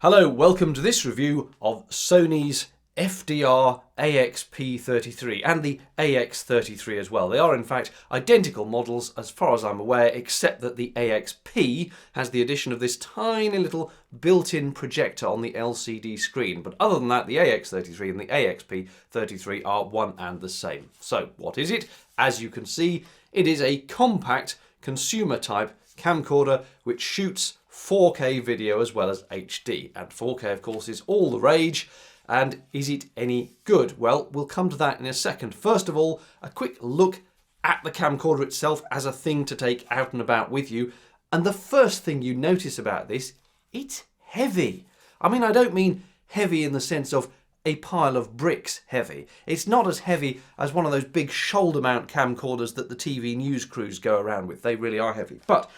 Hello, welcome to this review of Sony's FDR AXP33 and the AX33 as well. They are in fact identical models as far as I'm aware, except that the AXP has the addition of this tiny little built-in projector on the LCD screen. But other than that, the AX33 and the AXP33 are one and the same. So what is it? As you can see, it is a compact consumer type camcorder which shoots 4K video as well as HD, and 4K of course is all the rage. And is it any good? Well, we'll come to that in a second. First of all, a quick look at the camcorder itself as a thing to take out and about with you. And the first thing you notice about this, it's heavy. I mean, I don't mean heavy in the sense of a pile of bricks heavy. It's not as heavy as one of those big shoulder mount camcorders that the TV news crews go around with. They really are heavy. But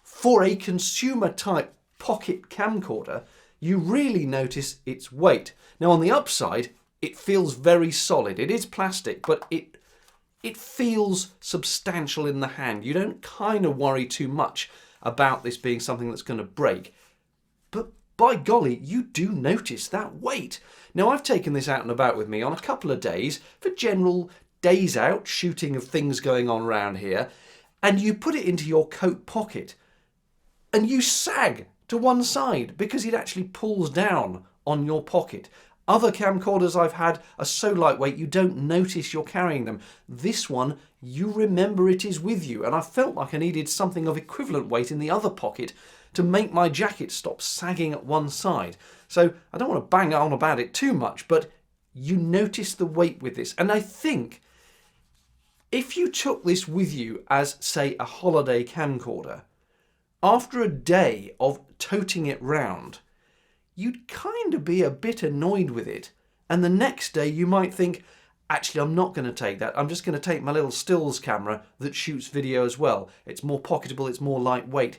for a consumer type pocket camcorder, you really notice its weight. Now on the upside, it feels very solid. It is plastic, but it feels substantial in the hand. You don't kind of worry too much about this being something that's going to break. But by golly, you do notice that weight. Now I've taken this out and about with me on a couple of days for general days out, shooting of things going on around here, and you put it into your coat pocket and you sag to one side because it actually pulls down on your pocket. Other camcorders I've had are so lightweight you don't notice you're carrying them. This one, you remember it is with you, and I felt like I needed something of equivalent weight in the other pocket to make my jacket stop sagging at one side. So I don't want to bang on about it too much, but you notice the weight with this. And I think if you took this with you as, say, a holiday camcorder, after a day of toting it round, you'd kind of be a bit annoyed with it. And the next day you might think, actually, I'm not going to take that. I'm just going to take my little stills camera that shoots video as well. It's more pocketable, it's more lightweight.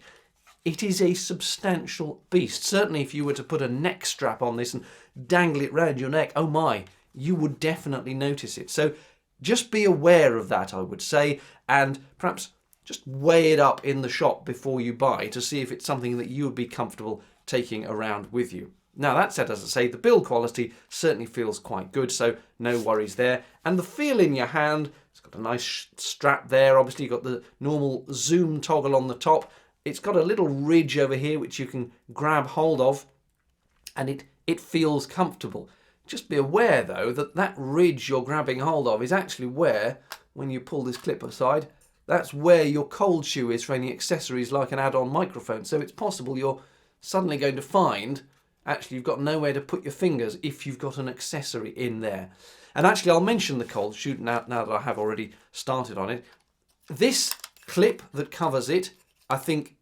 It is a substantial beast. Certainly if you were to put a neck strap on this and dangle it round your neck, oh my, you would definitely notice it. So just be aware of that, I would say, and perhaps just weigh it up in the shop before you buy to see if it's something that you would be comfortable taking around with you. Now that said, as I say, the build quality certainly feels quite good, so no worries there. And the feel in your hand, it's got a nice strap there. Obviously you've got the normal zoom toggle on the top. It's got a little ridge over here which you can grab hold of, and it feels comfortable. Just be aware though that that ridge you're grabbing hold of is actually where, when you pull this clip aside, that's where your cold shoe is for any accessories like an add-on microphone. So it's possible you're suddenly going to find actually you've got nowhere to put your fingers if you've got an accessory in there. And actually I'll mention the cold shoe now that I have already started on it. This clip that covers it, I think,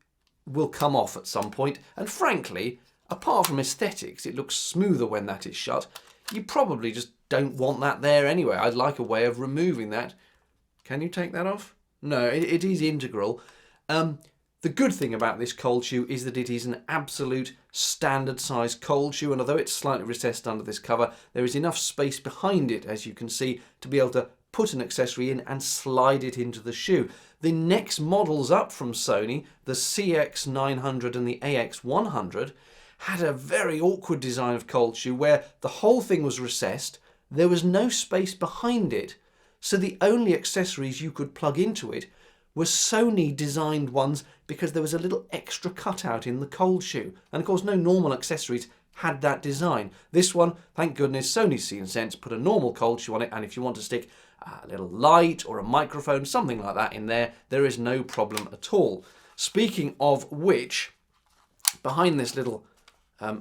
will come off at some point. And frankly, apart from aesthetics, it looks smoother when that is shut. You probably just don't want that there anyway. I'd like a way of removing that. Can you take that off? No, it is integral. The good thing about this cold shoe is that it is an absolute standard size cold shoe, and although it's slightly recessed under this cover, there is enough space behind it, as you can see, to be able to put an accessory in and slide it into the shoe. The next models up from Sony, the CX900 and the AX100, had a very awkward design of cold shoe where the whole thing was recessed, there was no space behind it, so the only accessories you could plug into it were Sony designed ones because there was a little extra cutout in the cold shoe. And of course no normal accessories had that design. This one, thank goodness, Sony's seen sense, put a normal cold shoe on it, and if you want to stick a little light or a microphone, something like that in there, there is no problem at all. Speaking of which, behind this little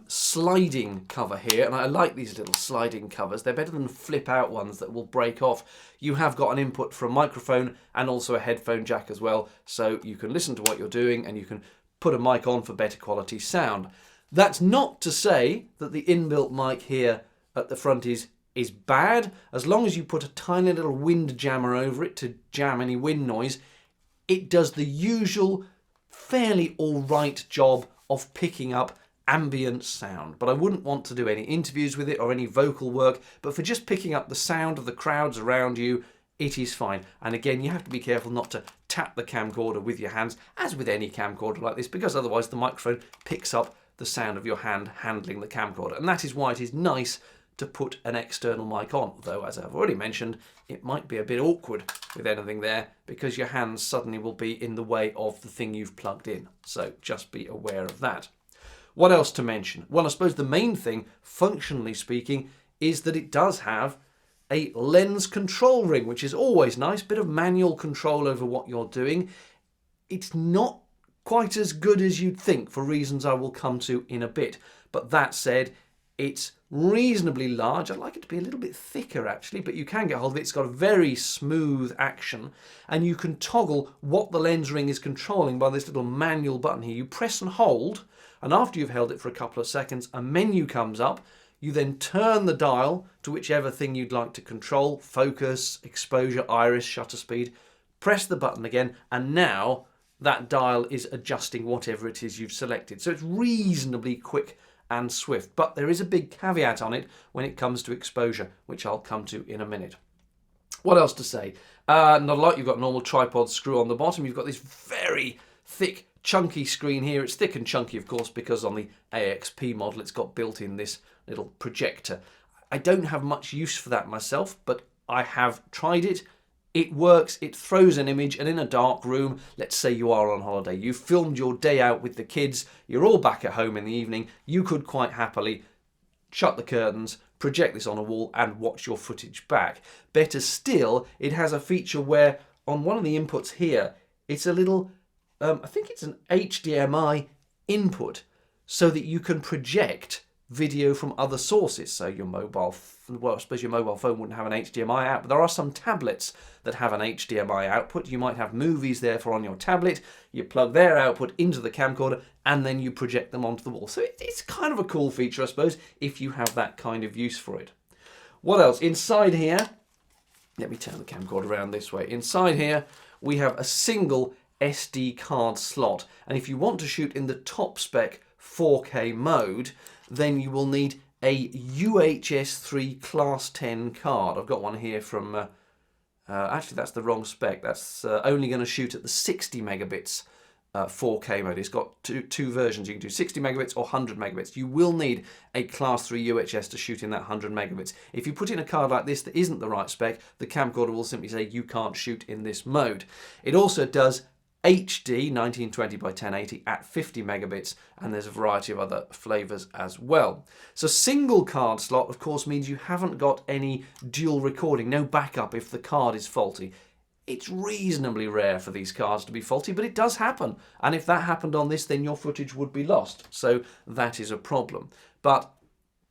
sliding cover here, and I like these little sliding covers, they're better than flip out ones that will break off. You have got an input for a microphone and also a headphone jack as well, so you can listen to what you're doing and you can put a mic on for better quality sound. That's not to say that the inbuilt mic here at the front is bad. As long as you put a tiny little wind jammer over it to jam any wind noise, it does the usual fairly alright job of picking up ambient sound. But I wouldn't want to do any interviews with it or any vocal work, but for just picking up the sound of the crowds around you, it is fine. And again, you have to be careful not to tap the camcorder with your hands, as with any camcorder like this, because otherwise the microphone picks up the sound of your hand handling the camcorder. And that is why it is nice to put an external mic on, though as I've already mentioned, it might be a bit awkward with anything there because your hands suddenly will be in the way of the thing you've plugged in. So just be aware of that. What else to mention? Well, I suppose the main thing, functionally speaking, is that it does have a lens control ring, which is always nice, bit of manual control over what you're doing. It's not quite as good as you'd think for reasons I will come to in a bit. But that said, it's reasonably large. I'd like it to be a little bit thicker actually, but you can get hold of it. It's got a very smooth action and you can toggle what the lens ring is controlling by this little manual button here. You press and hold, and after you've held it for a couple of seconds, a menu comes up. You then turn the dial to whichever thing you'd like to control, focus, exposure, iris, shutter speed, press the button again, and now that dial is adjusting whatever it is you've selected. So it's reasonably quick and swift, but there is a big caveat on it when it comes to exposure, which I'll come to in a minute. What else to say? Not a lot. You've got normal tripod screw on the bottom. You've got this very thick, chunky screen here. It's thick and chunky, of course, because on the AXP model, it's got built in this little projector. I don't have much use for that myself, but I have tried it. It works, it throws an image, and in a dark room, let's say you are on holiday, you filmed your day out with the kids, you're all back at home in the evening, you could quite happily shut the curtains, project this on a wall and watch your footage back. Better still, it has a feature where on one of the inputs here, it's a little, I think it's an HDMI input so that you can project video from other sources. So your mobile, well, I suppose your mobile phone wouldn't have an HDMI out, but there are some tablets that have an HDMI output. You might have movies therefore on your tablet. You plug their output into the camcorder and then you project them onto the wall. So it's kind of a cool feature, I suppose, if you have that kind of use for it. What else? Inside here, let me turn the camcorder around this way. Inside here, we have a single SD card slot. And if you want to shoot in the top spec 4K mode, then you will need a UHS3 Class 10 card. I've got one here from, actually that's the wrong spec. That's only going to shoot at the 60 megabits 4K mode. It's got two versions. You can do 60 megabits or 100 megabits. You will need a Class 3 UHS to shoot in that 100 megabits. If you put in a card like this that isn't the right spec, the camcorder will simply say you can't shoot in this mode. It also does HD 1920 by 1080 at 50 megabits, and there's a variety of other flavors as well. So single card slot, of course, means you haven't got any dual recording, no backup if the card is faulty. It's reasonably rare for these cards to be faulty, but it does happen. And if that happened on this, then your footage would be lost. So that is a problem. But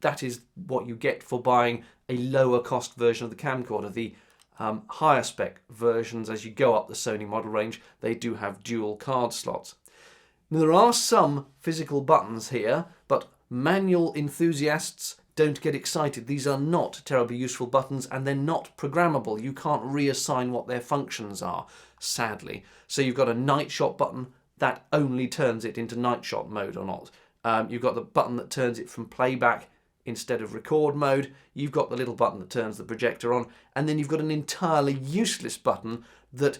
that is what you get for buying a lower cost version of the camcorder. The higher spec versions, as you go up the Sony model range, they do have dual card slots. Now, there are some physical buttons here, but manual enthusiasts don't get excited. These are not terribly useful buttons and they're not programmable. You can't reassign what their functions are, sadly. So you've got a night shot button that only turns it into night shot mode or not. You've got the button that turns it from playback instead of record mode. You've got the little button that turns the projector on, and then you've got an entirely useless button that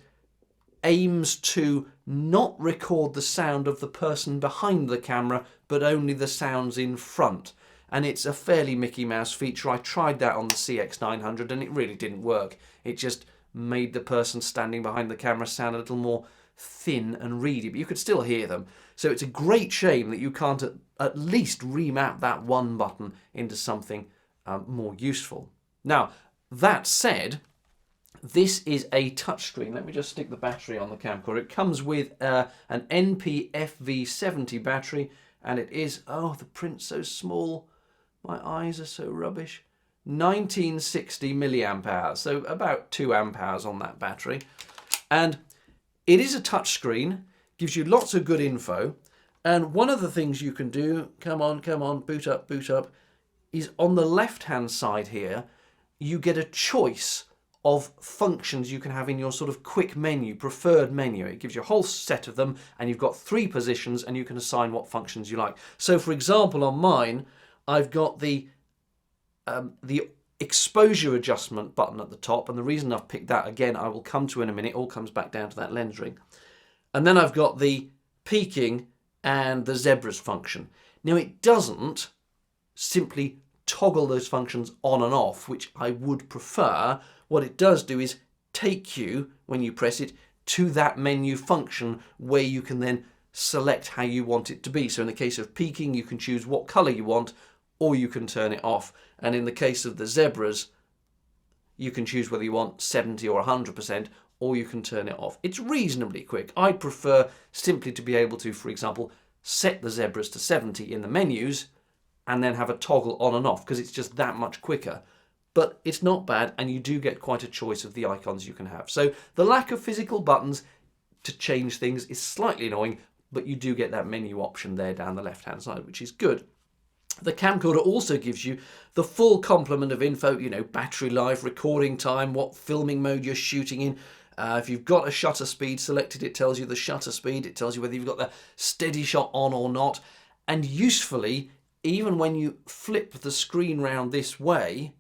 aims to not record the sound of the person behind the camera, but only the sounds in front. And it's a fairly Mickey Mouse feature. I tried that on the CX900 and it really didn't work. It just made the person standing behind the camera sound a little more thin and reedy, but you could still hear them. So it's a great shame that you can't at least remap that one button into something more useful. Now, that said, this is a touchscreen. Let me just stick the battery on the camcorder. It comes with an NP FV70 battery, and it is, oh, the print's so small. My eyes are so rubbish. 1960 milliamp hours, so about 2 amp hours on that battery. And it is a touchscreen, gives you lots of good info. And one of the things you can do, come on, boot up, is on the left-hand side here, you get a choice of functions you can have in your sort of quick menu, preferred menu. It gives you a whole set of them, and you've got 3 positions, and you can assign what functions you like. So, for example, on mine, I've got the exposure adjustment button at the top, and the reason I've picked that, again, I will come to in a minute, it all comes back down to that lens ring. And then I've got the peaking and the zebras function. Now it doesn't simply toggle those functions on and off, which I would prefer. What it does do is take you, when you press it, to that menu function where you can then select how you want it to be. So in the case of peaking, you can choose what colour you want, or you can turn it off. And in the case of the zebras, you can choose whether you want 70 or 100%, or you can turn it off. It's reasonably quick. I prefer simply to be able to, for example, set the zebras to 70 in the menus and then have a toggle on and off, because it's just that much quicker. But it's not bad, and you do get quite a choice of the icons you can have. So the lack of physical buttons to change things is slightly annoying, but you do get that menu option there down the left-hand side, which is good. The camcorder also gives you the full complement of info, you know, battery life, recording time, what filming mode you're shooting in. If you've got a shutter speed selected, it tells you the shutter speed. It tells you whether you've got the steady shot on or not. And usefully, even when you flip the screen round this way,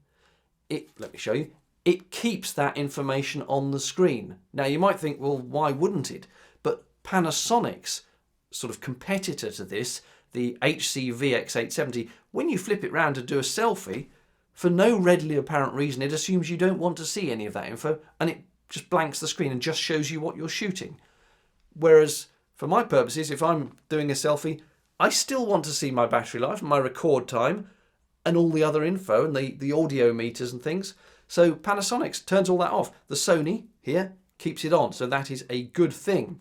let me show you, it keeps that information on the screen. Now you might think, well, why wouldn't it? But Panasonic's sort of competitor to this, the HC VX870, when you flip it round to do a selfie, for no readily apparent reason, it assumes you don't want to see any of that info, and it just blanks the screen and just shows you what you're shooting. Whereas for my purposes, if I'm doing a selfie, I still want to see my battery life, my record time, and all the other info and the audio meters and things. So Panasonic turns all that off. The Sony here keeps it on, so that is a good thing.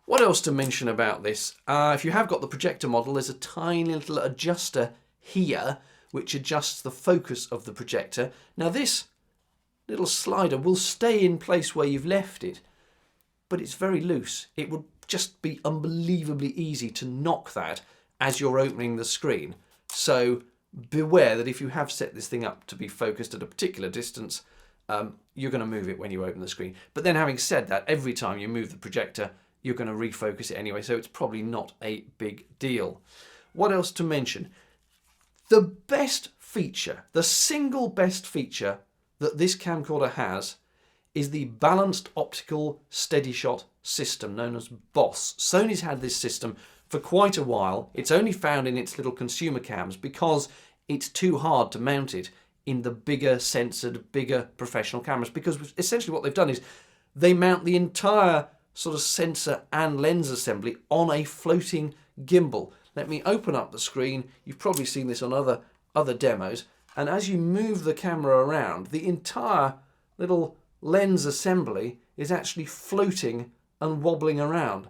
What else to mention about this? If you have got the projector model, there's a tiny little adjuster here which adjusts the focus of the projector. Now this little slider will stay in place where you've left it, but it's very loose. It would just be unbelievably easy to knock that as you're opening the screen. So beware that if you have set this thing up to be focused at a particular distance, you're going to move it when you open the screen. But then having said that, every time you move the projector, you're going to refocus it anyway, so it's probably not a big deal. What else to mention? The best feature, the single best feature that this camcorder has is the balanced optical steady shot system known as BOSS. Sony's had this system for quite a while. It's only found in its little consumer cams because it's too hard to mount it in the bigger censored, bigger professional cameras, because essentially what they've done is they mount the entire sort of sensor and lens assembly on a floating gimbal. Let me open up the screen. You've probably seen this on other demos. And as you move the camera around, the entire little lens assembly is actually floating and wobbling around.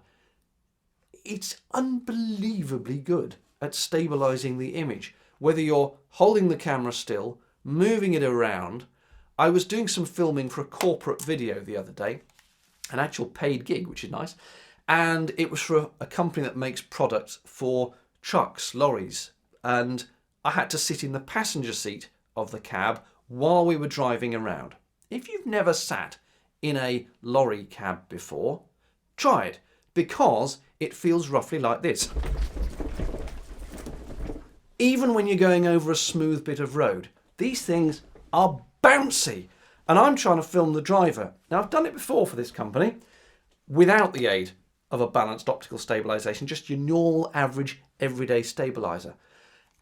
It's unbelievably good at stabilizing the image. Whether you're holding the camera still, moving it around. I was doing some filming for a corporate video the other day, an actual paid gig, which is nice. And it was for a company that makes products for trucks, lorries. And I had to sit in the passenger seat of the cab while we were driving around. If you've never sat in a lorry cab before, try it, because it feels roughly like this. Even when you're going over a smooth bit of road, these things are bouncy. And I'm trying to film the driver. Now, I've done it before for this company without the aid of a balanced optical stabilization, just your normal, average, everyday stabilizer.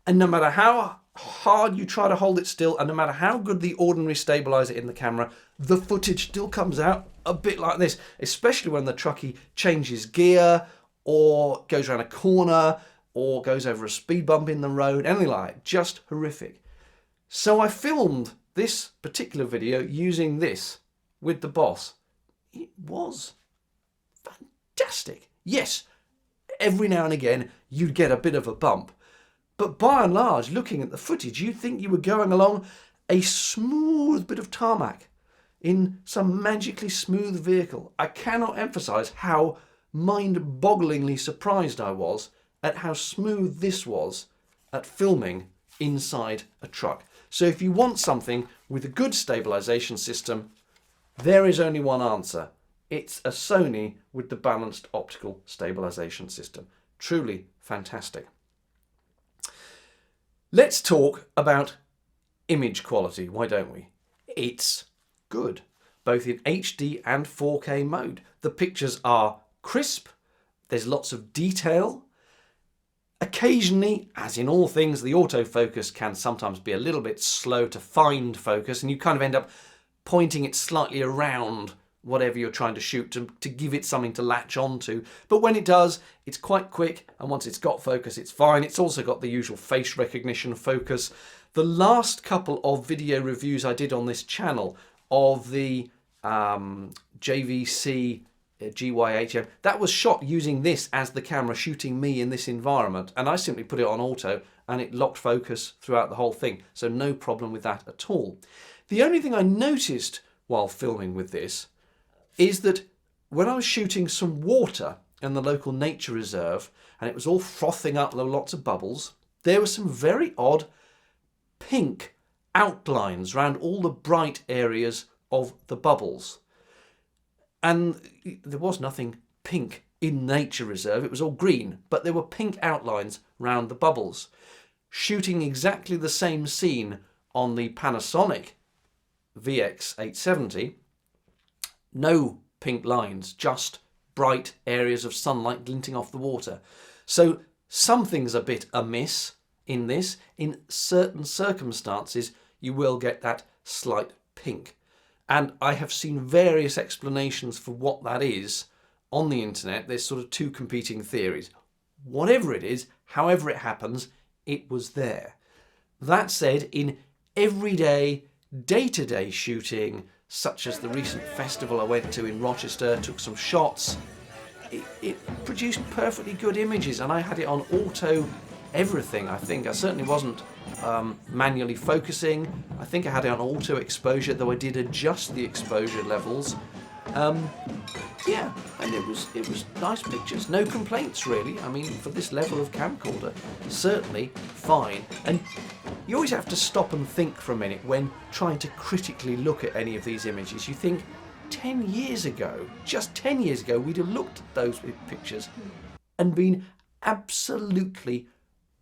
And no matter how hard you try to hold it still, and no matter how good the ordinary stabilizer in the camera, the footage still comes out a bit like this, especially when the truckie changes gear or goes around a corner or goes over a speed bump in the road, anything like that. Just horrific. So I filmed this particular video using this with the BOSS. It was fantastic. Yes, every now and again you'd get a bit of a bump, but by and large, looking at the footage, you'd think you were going along a smooth bit of tarmac in some magically smooth vehicle. I cannot emphasize how mind-bogglingly surprised I was at how smooth this was at filming inside a truck. So if you want something with a good stabilization system, there is only one answer. It's a Sony with the balanced optical stabilization system. Truly fantastic. Let's talk about image quality, why don't we? It's good, both in HD and 4K mode. The pictures are crisp, there's lots of detail, Occasionally, as in all things, the autofocus can sometimes be a little bit slow to find focus, and you kind of end up pointing it slightly around whatever you're trying to shoot to give it something to latch onto. But when it does, it's quite quick, and once it's got focus, it's fine. It's also got the usual face recognition focus. The last couple of video reviews I did on this channel of the JVC GY8, that was shot using this as the camera shooting me in this environment, and I simply put it on auto and it locked focus throughout the whole thing, so no problem with that at all. The only thing I noticed while filming with this is that when I was shooting some water in the local nature reserve and it was all frothing up, there were lots of bubbles, there were some very odd pink outlines around all the bright areas of the bubbles. And there was nothing pink in nature reserve, it was all green, but there were pink outlines round the bubbles. Shooting exactly the same scene on the Panasonic VX870, no pink lines, just bright areas of sunlight glinting off the water. So something's a bit amiss in this. In certain circumstances, you will get that slight pink. And I have seen various explanations for what that is on the internet. There's sort of two competing theories. Whatever it is, however it happens, it was there. That said, in everyday, day-to-day shooting, such as the recent festival I went to in Rochester, took some shots, it produced perfectly good images, and I had it on auto everything. I think I certainly wasn't manually focusing. I think I had it on auto exposure, though I did adjust the exposure levels. Yeah, and it was nice pictures, no complaints really. I mean, for this level of camcorder, certainly fine. And you always have to stop and think for a minute when trying to critically look at any of these images. You think 10 years ago, just 10 years ago, we'd have looked at those pictures and been absolutely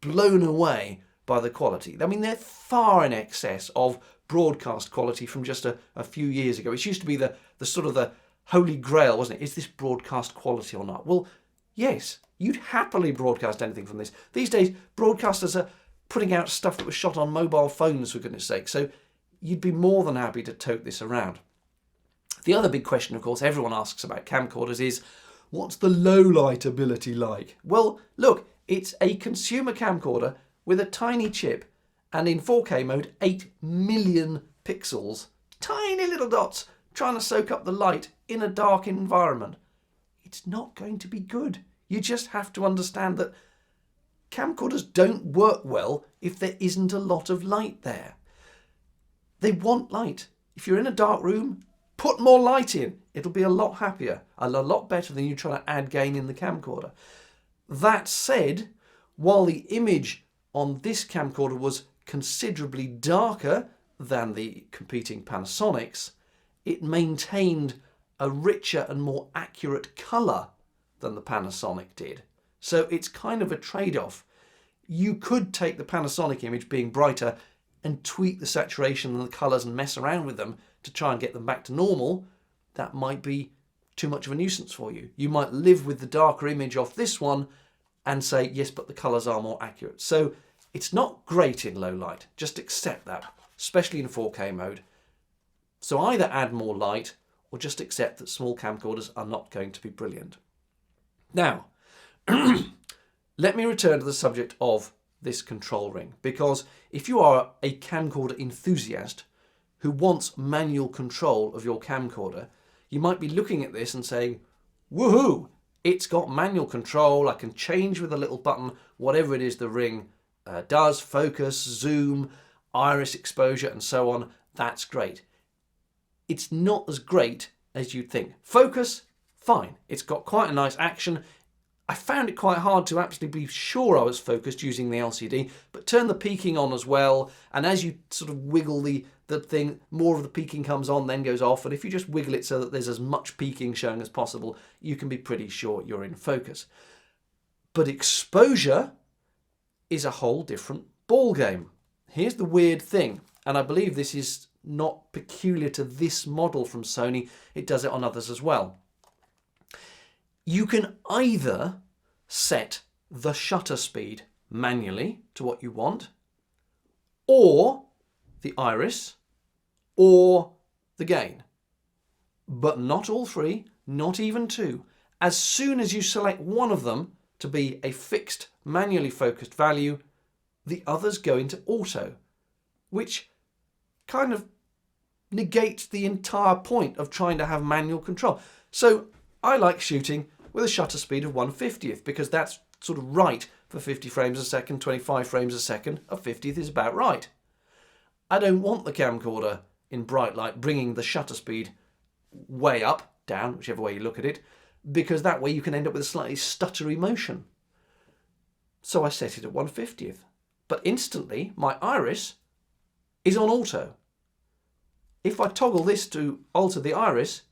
blown away by the quality. I mean, they're far in excess of broadcast quality from just a few years ago. It used to be the sort of the holy grail, wasn't it? Is this broadcast quality or not? Well, yes, you'd happily broadcast anything from this. These days, broadcasters are putting out stuff that was shot on mobile phones, for goodness sake, so you'd be more than happy to tote this around. The other big question, of course, everyone asks about camcorders is, what's the low light ability like? Well, look, it's a consumer camcorder with a tiny chip and in 4K mode 8 million pixels, tiny little dots trying to soak up the light in a dark environment. It's not going to be good. You just have to understand that camcorders don't work well if there isn't a lot of light there. They want light. If you're in a dark room, put more light in. It'll be a lot happier, a lot better than you trying to add gain in the camcorder. That said, while the image on this camcorder was considerably darker than the competing Panasonics, it maintained a richer and more accurate colour than the Panasonic did. So it's kind of a trade-off. You could take the Panasonic image being brighter and tweak the saturation and the colours and mess around with them to try and get them back to normal. That might be too much of a nuisance for you. You might live with the darker image off this one and say, yes, but the colours are more accurate. So it's not great in low light. Just accept that, especially in 4K mode. So either add more light or just accept that small camcorders are not going to be brilliant. Now, let me return to the subject of this control ring, because if you are a camcorder enthusiast who wants manual control of your camcorder, you might be looking at this and saying, woohoo, it's got manual control, I can change with a little button whatever it is the ring does, focus, zoom, iris exposure and so on, that's great. It's not as great as you'd think. Focus, fine, it's got quite a nice action. I found it quite hard to actually be sure I was focused using the LCD, but turn the peaking on as well, and as you sort of wiggle the thing, more of the peaking comes on, then goes off, and if you just wiggle it so that there's as much peaking showing as possible, you can be pretty sure you're in focus. But exposure is a whole different ball game. Here's the weird thing, and I believe this is not peculiar to this model from Sony, it does it on others as well. You can either set the shutter speed manually to what you want, or the iris, or the gain. But not all three, not even two. As soon as you select one of them to be a fixed, manually focused value, the others go into auto, which kind of negates the entire point of trying to have manual control. So I like shooting with a shutter speed of 1/50th because that's sort of right for 50 frames a second, 25 frames a second. A 50th is about right. I don't want the camcorder in bright light bringing the shutter speed way up, down, whichever way you look at it, because that way you can end up with a slightly stuttery motion. So I set it at 1/50th. But instantly, my iris is on auto. If I toggle this to alter the iris,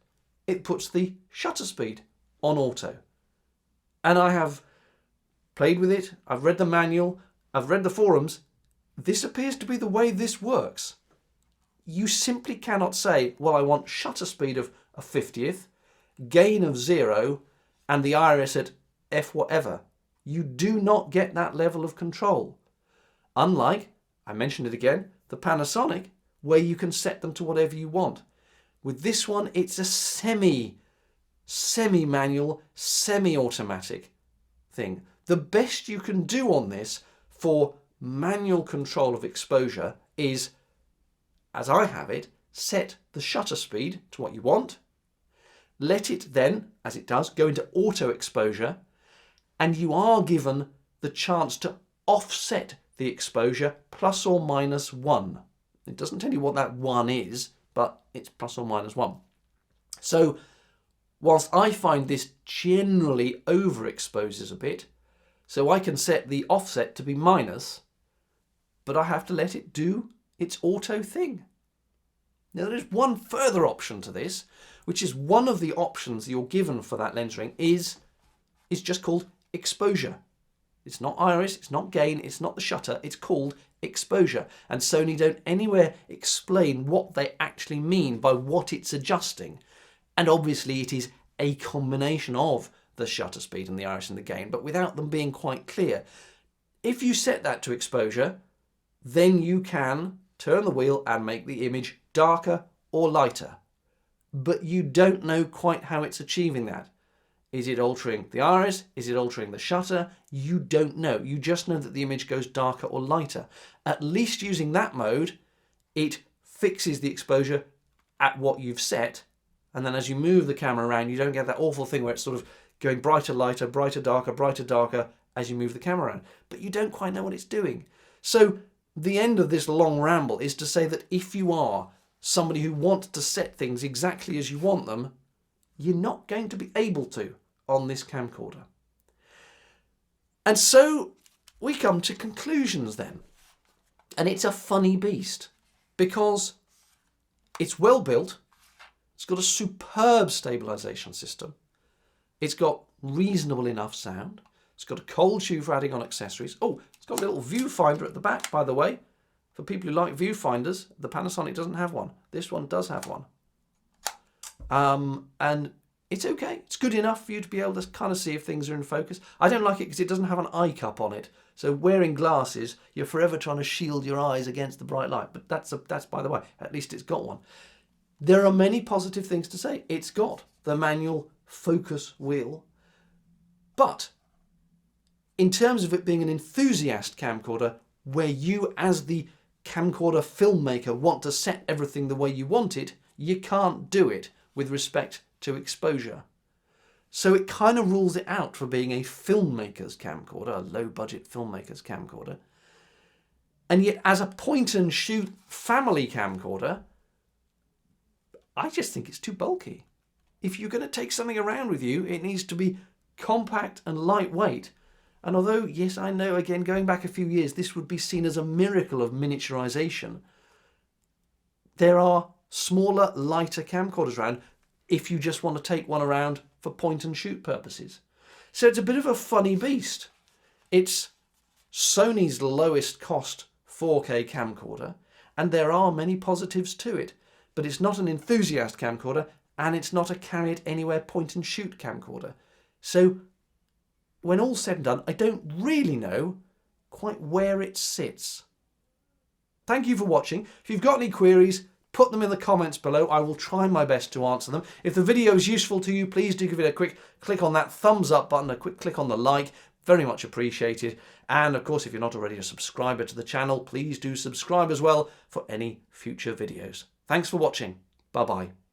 it puts the shutter speed on auto. And I have played with it, I've read the manual, I've read the forums. This appears to be the way this works. You simply cannot say, well, I want shutter speed of a 50th, gain of 0, and the iris at F whatever. You do not get that level of control. Unlike, I mentioned it again, the Panasonic, where you can set them to whatever you want. With this one, it's a semi-manual, semi-automatic thing. The best you can do on this for manual control of exposure is, as I have it, set the shutter speed to what you want, let it then, as it does, go into auto exposure, and you are given the chance to offset the exposure plus or minus 1. It doesn't tell you what that 1 is, but it's plus or minus 1. So whilst I find this generally overexposes a bit, so I can set the offset to be minus, but I have to let it do its auto thing. Now there is one further option to this, which is one of the options you're given for that lens ring is just called exposure. It's not iris, it's not gain, it's not the shutter, it's called exposure. And Sony don't anywhere explain what they actually mean by what it's adjusting. And obviously it is a combination of the shutter speed and the iris and the gain, but without them being quite clear. If you set that to exposure, then you can turn the wheel and make the image darker or lighter. But you don't know quite how it's achieving that. Is it altering the iris? Is it altering the shutter? You don't know. You just know that the image goes darker or lighter. At least using that mode, it fixes the exposure at what you've set. And then as you move the camera around, you don't get that awful thing where it's sort of going brighter, lighter, brighter, darker as you move the camera around. But you don't quite know what it's doing. So the end of this long ramble is to say that if you are somebody who wants to set things exactly as you want them, you're not going to be able to on this camcorder. And so we come to conclusions then. And it's a funny beast because it's well built. It's got a superb stabilization system. It's got reasonable enough sound. It's got a cold shoe for adding on accessories. Oh, it's got a little viewfinder at the back, by the way. For people who like viewfinders, the Panasonic doesn't have one. This one does have one. And it's okay. It's good enough for you to be able to kind of see if things are in focus. I don't like it because it doesn't have an eye cup on it. So wearing glasses, you're forever trying to shield your eyes against the bright light. But that's by the way. At least it's got one. There are many positive things to say. It's got the manual focus wheel. But in terms of it being an enthusiast camcorder, where you as the camcorder filmmaker want to set everything the way you want it, you can't do it with respect to exposure. So it kind of rules it out for being a filmmaker's camcorder, a low-budget filmmaker's camcorder. And yet as a point-and-shoot family camcorder, I just think it's too bulky. If you're going to take something around with you, it needs to be compact and lightweight. And although, yes, I know, again, going back a few years, this would be seen as a miracle of miniaturization, there are smaller, lighter camcorders around if you just want to take one around for point-and-shoot purposes. So it's a bit of a funny beast. It's Sony's lowest cost 4K camcorder, and there are many positives to it, but it's not an enthusiast camcorder, and it's not a carry-it-anywhere point-and-shoot camcorder. So when all's said and done, I don't really know quite where it sits. Thank you for watching. If you've got any queries, put them in the comments below. I will try my best to answer them. If the video is useful to you, please do give it a quick click on that thumbs up button, a quick click on the like. Very much appreciated. And of course, if you're not already a subscriber to the channel, please do subscribe as well for any future videos. Thanks for watching. Bye-bye.